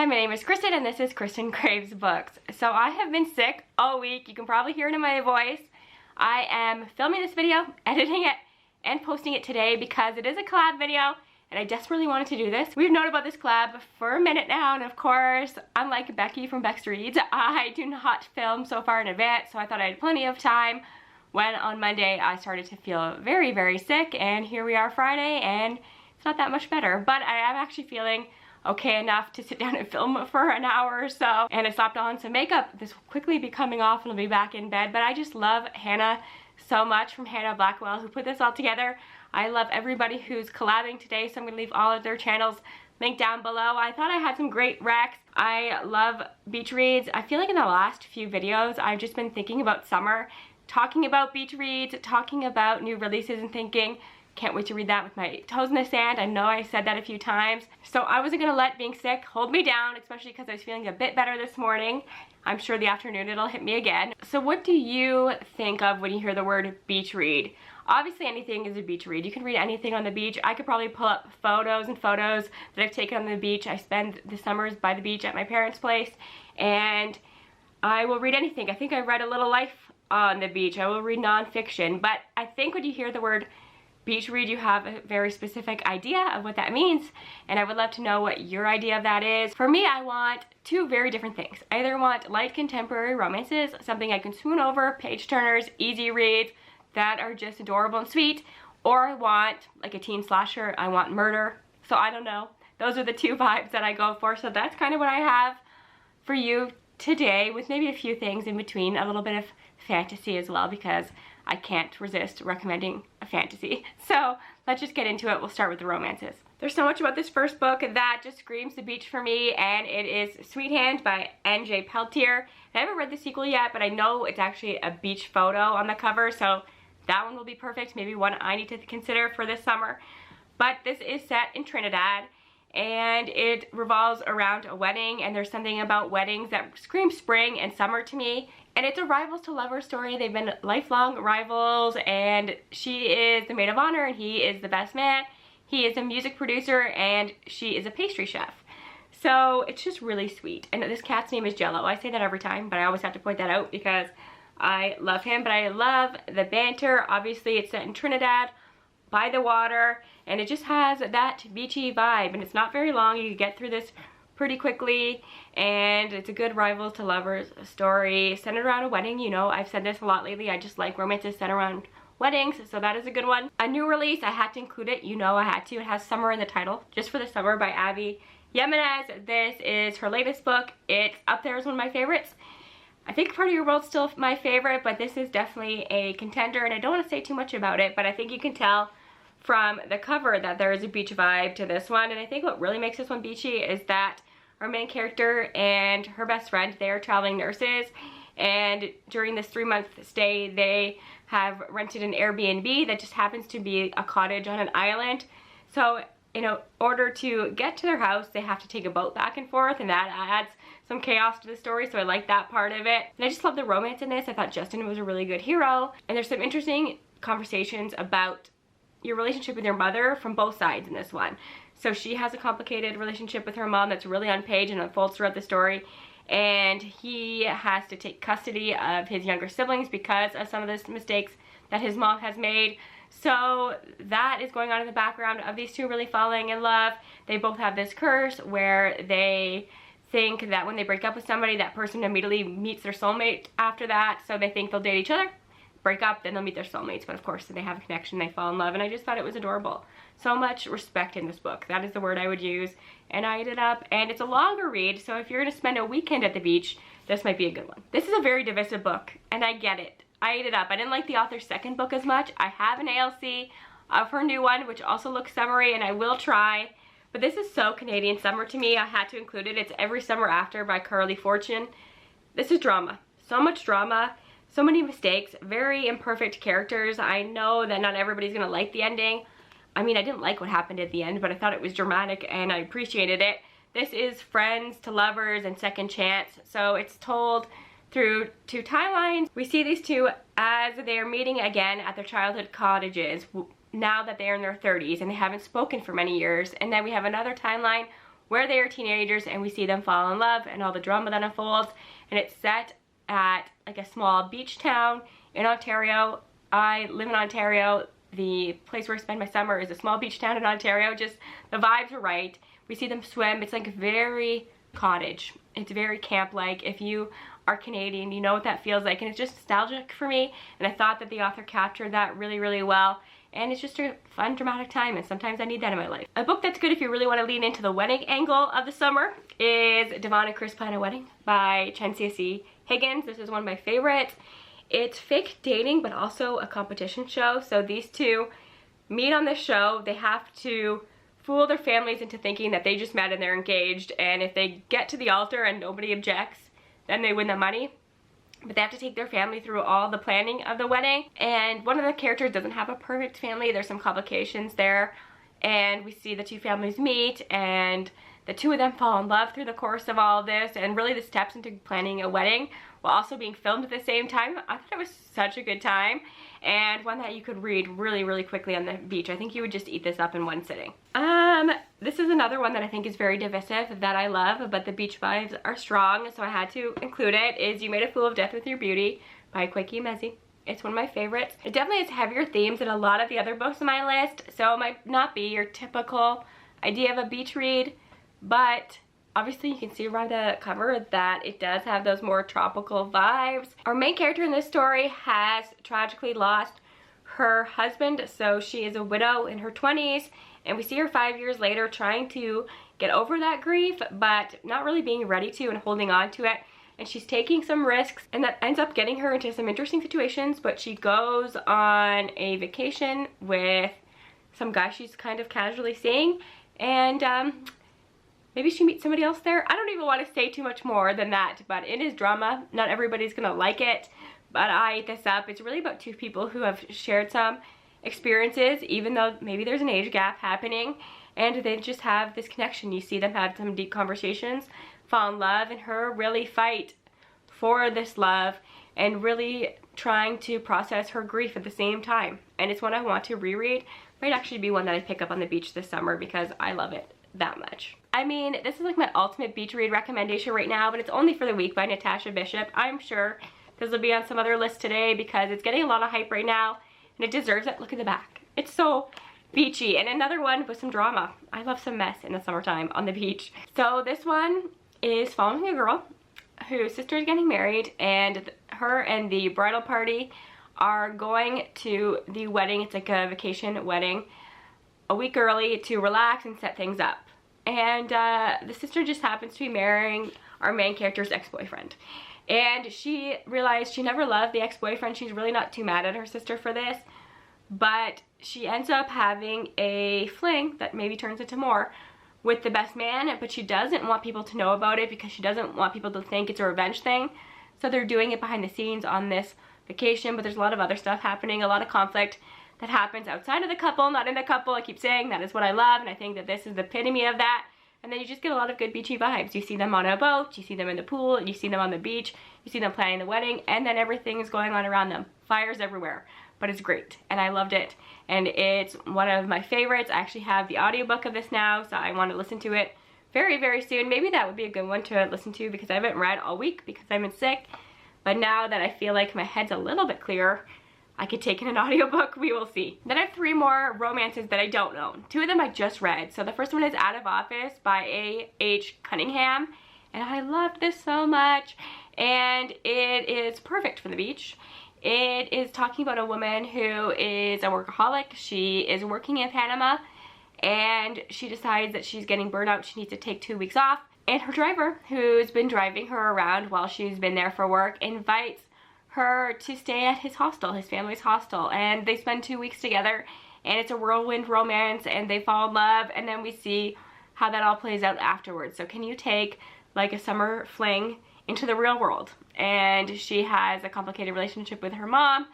Hi, my name is Kristen and this is Kristen Craves Books. So I have been sick all week. You can probably hear it in my voice. I am filming this video, editing it, and posting it today because it is a collab video and I desperately wanted to do this. We've known about this collab for a minute now, and of course, unlike Becky from Bex Reads, I do not film so far in advance, so I thought I had plenty of time when on Monday I started to feel very, very sick, and here we are Friday and it's not that much better, but I am actually feeling okay enough to sit down and film for an hour or so. And I slapped on some makeup. This will quickly be coming off and I'll be back in bed. But I just love Hannah so much from Hannah Blackwell, who put this all together. I love everybody who's collabing today, so I'm gonna leave all of their channels linked down below. I thought I had some great recs. I love beach reads. I feel like in the last few videos, I've just been thinking about summer, talking about beach reads, talking about new releases, and thinking, can't wait to read that with my toes in the sand. I know I said that a few times. So I wasn't gonna let being sick hold me down, especially because I was feeling a bit better this morning. I'm sure the afternoon it'll hit me again. So what do you think of when you hear the word beach read? Obviously anything is a beach read. You can read anything on the beach. I could probably pull up photos and photos that I've taken on the beach. I spend the summers by the beach at my parents' place, and I will read anything. I think I read A Little Life on the beach. I will read nonfiction, but I think when you hear the word beach read, you have a very specific idea of what that means, and I would love to know what your idea of that is. For me, I want two very different things. I either want light contemporary romances, something I can swoon over, page turners, easy reads that are just adorable and sweet, or I want like a teen slasher. I want murder. So I don't know. Those are the two vibes that I go for. So that's kind of what I have for you today, with maybe a few things in between, a little bit of fantasy as well, because I can't resist recommending a fantasy. So let's just get into it. We'll start with the romances. There's so much about this first book that just screams the beach for me, and it is Sweet Hand by N.J. Peltier. I haven't read the sequel yet, but I know it's actually a beach photo on the cover, so that one will be perfect. Maybe one I need to consider for this summer. But this is set in Trinidad, and it revolves around a wedding, and there's something about weddings that screams spring and summer to me. And it's a rivals to lovers story. They've been lifelong rivals, and she is the maid of honor and he is the best man. He is a music producer and she is a pastry chef. So it's just really sweet. And this cat's name is Jello. I say that every time, but I always have to point that out because I love him. But I love the banter. Obviously it's set in Trinidad by the water, and it just has that beachy vibe, and it's not very long. You can get through this pretty quickly, and it's a good rivals to lovers story centered around a wedding. You know, I've said this a lot lately. I just like romances centered around weddings, so that is a good one. A new release, I had to include it. You know I had to. It has Summer in the title, Just for the Summer by Abby Jimenez. This is her latest book. It's up there as one of my favorites. I think Part of Your World's still my favorite, but this is definitely a contender, and I don't want to say too much about it, but I think you can tell from the cover that there is a beach vibe to this one. And I think what really makes this one beachy is that our main character and her best friend, they are traveling nurses, and during this 3-month stay they have rented an Airbnb that just happens to be a cottage on an island. So in order to get to their house, they have to take a boat back and forth, and that adds some chaos to the story, so I like that part of it. And I just love the romance in this. I thought Justin was a really good hero, and there's some interesting conversations about your relationship with your mother from both sides in this one. So she has a complicated relationship with her mom that's really on page and unfolds throughout the story, and he has to take custody of his younger siblings because of some of the mistakes that his mom has made. So that is going on in the background of these two really falling in love. They both have this curse where they think that when they break up with somebody, that person immediately meets their soulmate after that, so they think they'll date each other, break up, then they'll meet their soulmates, but of course they have a connection, they fall in love, and I just thought it was adorable. So much respect in this book. That is the word I would use, and I ate it up. And it's a longer read, so if you're gonna spend a weekend at the beach, this might be a good one. This is a very divisive book, and I get it. I ate it up. I didn't like the author's second book as much. I have an ALC of her new one, which also looks summery, and I will try, but this is so Canadian summer to me. I had to include it. It's Every Summer After by Carly Fortune. This is drama. So much drama. So many mistakes, very imperfect characters. I know that not everybody's gonna like the ending. I mean, I didn't like what happened at the end, but I thought it was dramatic and I appreciated it. This is friends to lovers and second chance. So it's told through two timelines. We see these two as they are meeting again at their childhood cottages now that they are in their 30s and they haven't spoken for many years. And then we have another timeline where they are teenagers and we see them fall in love and all the drama that unfolds. And it's set at like a small beach town in Ontario. I live in Ontario. The place where I spend my summer is a small beach town in Ontario. Just the vibes are right. We see them swim. It's like very cottage. It's very camp-like. If you are Canadian, you know what that feels like, and it's just nostalgic for me, and I thought that the author captured that really, really well. And it's just a fun, dramatic time, and sometimes I need that in my life. A book that's good if you really want to lean into the wedding angle of the summer is Devon and Chris Plan a Wedding by Chensia Higgins. This is one of my favorites. It's fake dating, but also a competition show. So these two meet on this show. They have to fool their families into thinking that they just met and they're engaged, and if they get to the altar and nobody objects, then they win the money. But they have to take their family through all the planning of the wedding, and one of the characters doesn't have a perfect family. There's some complications there, and we see the two families meet, and the two of them fall in love through the course of all of this, and really the steps into planning a wedding while also being filmed at the same time. I thought it was such a good time, and one that you could read really, really quickly on the beach. I think you would just eat this up in one sitting. This is another one that I think is very divisive that I love, but the beach vibes are strong, so I had to include it, is You Made a Fool of Death with Your Beauty by Kweki Emezi. It's one of my favorites. It definitely has heavier themes than a lot of the other books on my list, so it might not be your typical idea of a beach read, but obviously you can see around the cover that it does have those more tropical vibes. Our main character in this story has tragically lost her husband, so she is a widow in her 20s, and we see her 5 years later trying to get over that grief, but not really being ready to and holding on to it. And she's taking some risks, and that ends up getting her into some interesting situations, but she goes on a vacation with some guy she's kind of casually seeing, and maybe she meets somebody else there. I don't even want to say too much more than that, but it is drama. Not everybody's gonna like it, but I ate this up. It's really about two people who have shared some experiences, even though maybe there's an age gap happening, and they just have this connection. You see them have some deep conversations, fall in love, and her really fight for this love and really trying to process her grief at the same time. And it's one I want to reread. Might actually be one that I pick up on the beach this summer because I love it that much. I mean, this is like my ultimate beach read recommendation right now, but it's only for the week by Natasha Bishop. I'm sure this will be on some other list today because it's getting a lot of hype right now, and it deserves it. Look at the back. It's so beachy. And another one with some drama. I love some mess in the summertime on the beach. So this one is following a girl whose sister is getting married, and her and the bridal party are going to the wedding. It's like a vacation wedding a week early to relax and set things up. And the sister just happens to be marrying our main character's ex-boyfriend. And she realized she never loved the ex-boyfriend. She's really not too mad at her sister for this. But she ends up having a fling that maybe turns into more with the best man. But she doesn't want people to know about it because she doesn't want people to think it's a revenge thing. So they're doing it behind the scenes on this vacation. But there's a lot of other stuff happening, a lot of conflict that happens outside of the couple, not in the couple. I keep saying that is what I love, and I think that this is the epitome of that. And then you just get a lot of good beachy vibes. You see them on a boat, you see them in the pool, you see them on the beach, you see them planning the wedding, and then everything is going on around them. Fires everywhere, but it's great, and I loved it. And it's one of my favorites. I actually have the audiobook of this now, so I want to listen to it very, very soon. Maybe that would be a good one to listen to because I haven't read all week because I've been sick. But now that I feel like my head's a little bit clearer, I could take in an audiobook. We will see. Then I have 3 more romances that I don't own. 2 of them I just read. So the first one is Out of Office by A.H. Cunningham. And I loved this so much. And it is perfect for the beach. It is talking about a woman who is a workaholic. She is working in Panama, and she decides that she's getting burnt out. She needs to take 2 weeks off. And her driver, who's been driving her around while she's been there for work, invites her to stay at his hostel, his family's hostel, and they spend 2 weeks together, and it's a whirlwind romance, and they fall in love, and then we see how that all plays out afterwards. So can you take like a summer fling into the real world? And she has a complicated relationship with her mom.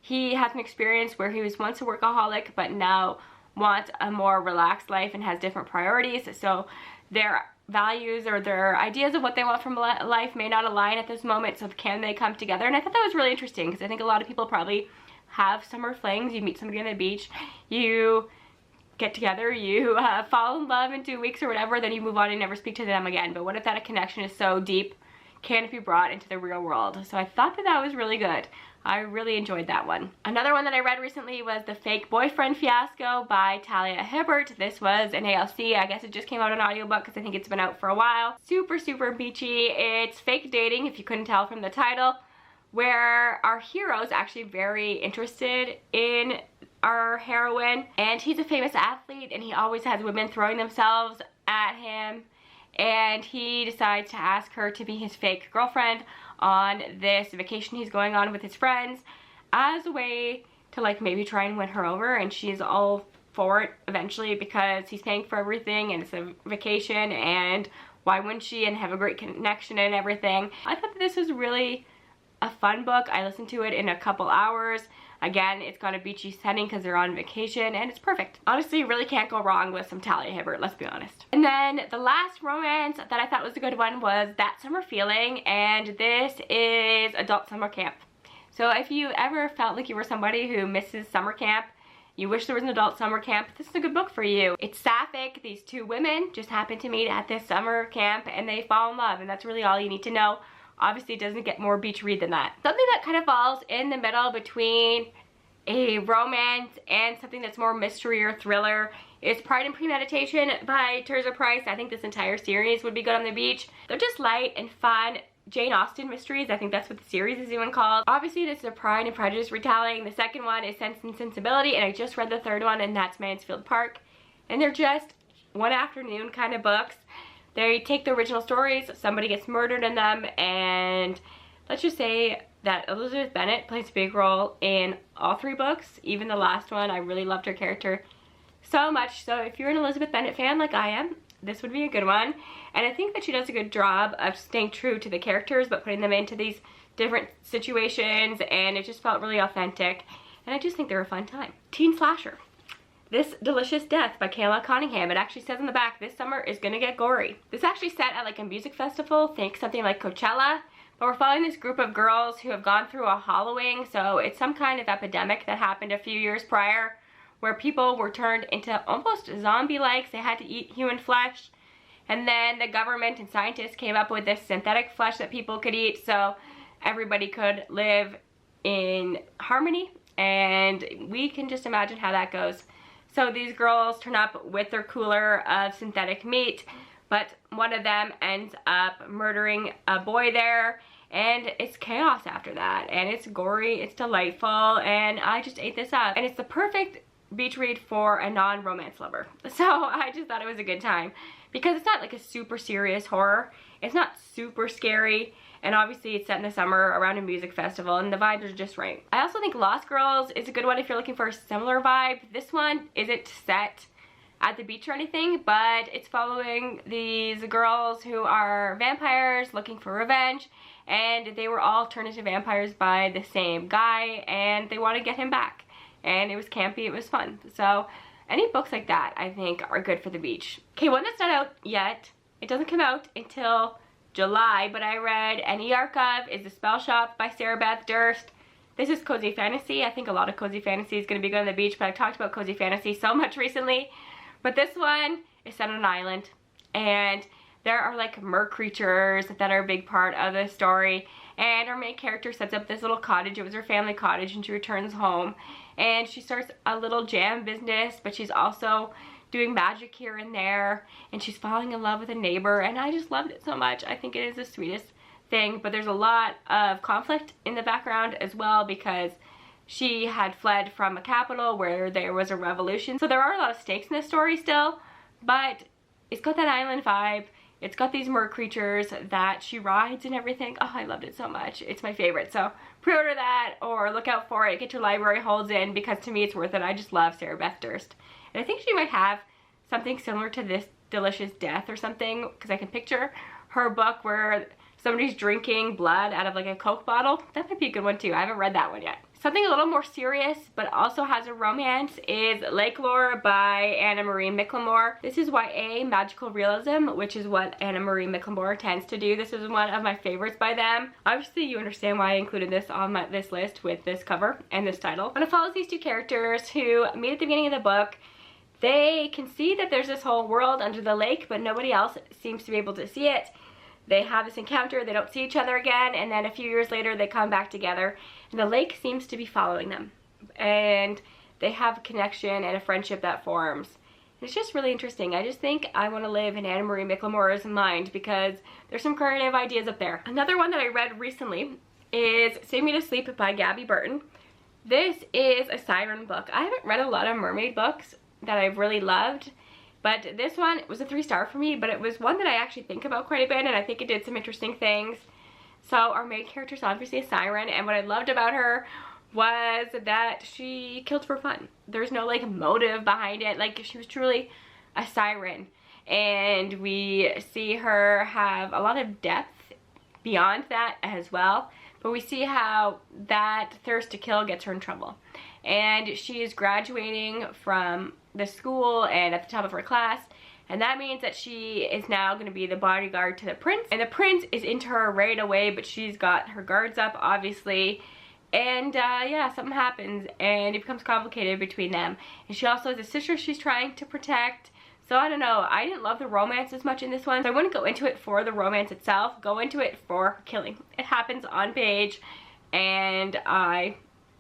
He has an experience where he was once a workaholic but now wants a more relaxed life and has different priorities, so their values or their ideas of what they want from life may not align at this moment. So can they come together? And I thought that was really interesting because I think a lot of people probably have summer flings. You meet somebody on the beach, you get together, you fall in love in 2 weeks or whatever, then you move on and never speak to them again. But what if that connection is so deep, can it be brought into the real world? So I thought that that was really good. I really enjoyed that one. Another one that I read recently was The Fake Boyfriend Fiasco by Talia Hibbert. This was an ALC. I guess it just came out on audiobook because I think it's been out for a while. Super, super beachy. It's fake dating, if you couldn't tell from the title, where our hero is actually very interested in our heroine, and he's a famous athlete and he always has women throwing themselves at him, and he decides to ask her to be his fake girlfriend on this vacation he's going on with his friends as a way to like maybe try and win her over, and she's all for it eventually because he's paying for everything and it's a vacation, and why wouldn't she, and have a great connection and everything. I thought that this was really a fun book. I listened to it in a couple hours. Again, it's got a beachy setting because they're on vacation, and it's perfect. Honestly, you really can't go wrong with some Talia Hibbert, let's be honest. And then the last romance that I thought was a good one was That Summer Feeling, and this is adult summer camp. So if you ever felt like you were somebody who misses summer camp, you wish there was an adult summer camp, this is a good book for you. It's sapphic. These two women just happen to meet at this summer camp and they fall in love, and that's really all you need to know. Obviously, it doesn't get more beach read than that. Something that kind of falls in the middle between a romance and something that's more mystery or thriller is Pride and Premeditation by Tirzah Price. I think this entire series would be good on the beach. They're just light and fun Jane Austen mysteries. I think that's what the series is even called. Obviously, this is a Pride and Prejudice retelling. The second one is Sense and Sensibility, and I just read the third one, and that's Mansfield Park. And they're just one afternoon kind of books. They take the original stories, somebody gets murdered in them, and let's just say that Elizabeth Bennet plays a big role in all three books. Even the last one, I really loved her character so much. So if you're an Elizabeth Bennet fan like I am, this would be a good one. And I think that she does a good job of staying true to the characters, but putting them into these different situations, and it just felt really authentic. And I just think they're a fun time. Teen slasher. This Delicious Death by Kayla Cunningham. It actually says on the back, this summer is gonna get gory. This actually set at like a music festival, think something like Coachella, but we're following this group of girls who have gone through a hollowing, so it's some kind of epidemic that happened a few years prior where people were turned into almost zombie-like. They had to eat human flesh, and then the government and scientists came up with this synthetic flesh that people could eat so everybody could live in harmony, and we can just imagine how that goes. So these girls turn up with their cooler of synthetic meat, but one of them ends up murdering a boy there, and it's chaos after that, and it's gory, it's delightful, and I just ate this up. And it's the perfect beach read for a non-romance lover. So I just thought it was a good time because it's not like a super serious horror. It's not super scary, and obviously it's set in the summer around a music festival, and the vibes are just right. I also think Lost Girls is a good one if you're looking for a similar vibe. This one isn't set at the beach or anything, but it's following these girls who are vampires looking for revenge, and they were all turned into vampires by the same guy, and they want to get him back. And it was campy, it was fun. So any books like that I think are good for the beach. Okay, one that's not out yet, it doesn't come out until July, but I read Any Archive is the Spell Shop by Sarah Beth Durst. This is cozy fantasy. I think a lot of cozy fantasy is going to be good on the beach, but I've talked about cozy fantasy so much recently. But this one is set on an island, and there are like mer creatures that are a big part of the story, and our main character sets up this little cottage. It was her family cottage, and she returns home, and she starts a little jam business, but she's also doing magic here and there, and she's falling in love with a neighbor, and I just loved it so much. I think it is the sweetest thing, but there's a lot of conflict in the background as well because she had fled from a capital where there was a revolution. So there are a lot of stakes in this story still, but it's got that island vibe. It's got these mer creatures that she rides and everything. Oh, I loved it so much. It's my favorite. So pre-order that or look out for it. Get your library holds in because to me it's worth it. I just love Sarah Beth Durst. And I think she might have something similar to this Delicious Death or something, because I can picture her book where somebody's drinking blood out of like a Coke bottle. That might be a good one too. I haven't read that one yet. Something a little more serious but also has a romance is Lake Lore by Anna Marie McLemore. This is YA magical realism, which is what Anna Marie McLemore tends to do. This is one of my favorites by them. Obviously you understand why I included this on this list with this cover and this title. And it follows these two characters who meet at the beginning of the book. They can see that there's this whole world under the lake, but nobody else seems to be able to see it. They have this encounter, they don't see each other again, and then a few years later they come back together, and the lake seems to be following them. And they have a connection and a friendship that forms. It's just really interesting. I just think I want to live in Anne Marie McLemore's mind because there's some creative ideas up there. Another one that I read recently is Sing Me to Sleep by Gabby Burton. This is a siren book. I haven't read a lot of mermaid books that I've really loved, but this one was a 3-star for me, but it was one that I actually think about quite a bit, and I think it did some interesting things. So our main character is obviously a siren, and what I loved about her was that she killed for fun. There's no like motive behind it. Like, she was truly a siren, and we see her have a lot of depth beyond that as well, but we see how that thirst to kill gets her in trouble. And she is graduating from the school and at the top of her class, and that means that she is now going to be the bodyguard to the prince, and the prince is into her right away, but she's got her guards up obviously. And yeah, something happens and it becomes complicated between them. And she also has a sister she's trying to protect. So I don't know, I didn't love the romance as much in this one, so I wouldn't go into it for the romance itself. Go into it for killing. It happens on page, and I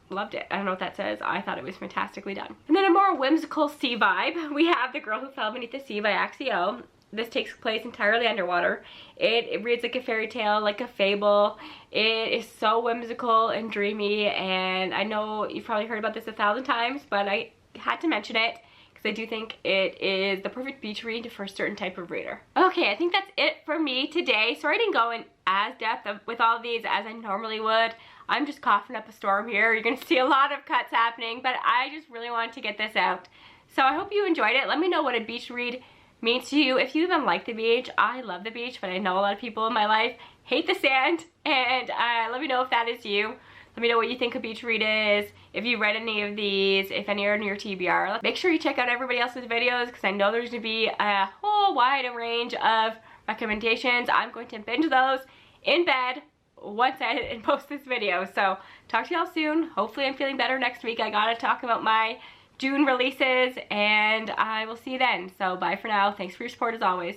loved it. I don't know what that says. I thought it was fantastically done. And then a more whimsical sea vibe. We have The Girl Who Fell Beneath the Sea by Axio. This takes place entirely underwater. It reads like a fairy tale, like a fable. It is so whimsical and dreamy, and I know you've probably heard about this 1,000 times, but I had to mention it because I do think it is the perfect beach read for a certain type of reader. Okay, I think that's it for me today. Sorry I didn't go in as depth with all of these as I normally would. I'm just coughing up a storm here. You're gonna see a lot of cuts happening, but I just really wanted to get this out. So I hope you enjoyed it. Let me know what a beach read means to you. If you even like the beach, I love the beach, but I know a lot of people in my life hate the sand, and let me know if that is you. Let me know what you think a beach read is, if you read any of these, if any are in your TBR. Make sure you check out everybody else's videos because I know there's going to be a whole wide range of recommendations. I'm going to binge those in bed once I edit and post this video. So talk to y'all soon. Hopefully I'm feeling better next week. I gotta talk about my June releases, and I will see you then. So bye for now. Thanks for your support as always.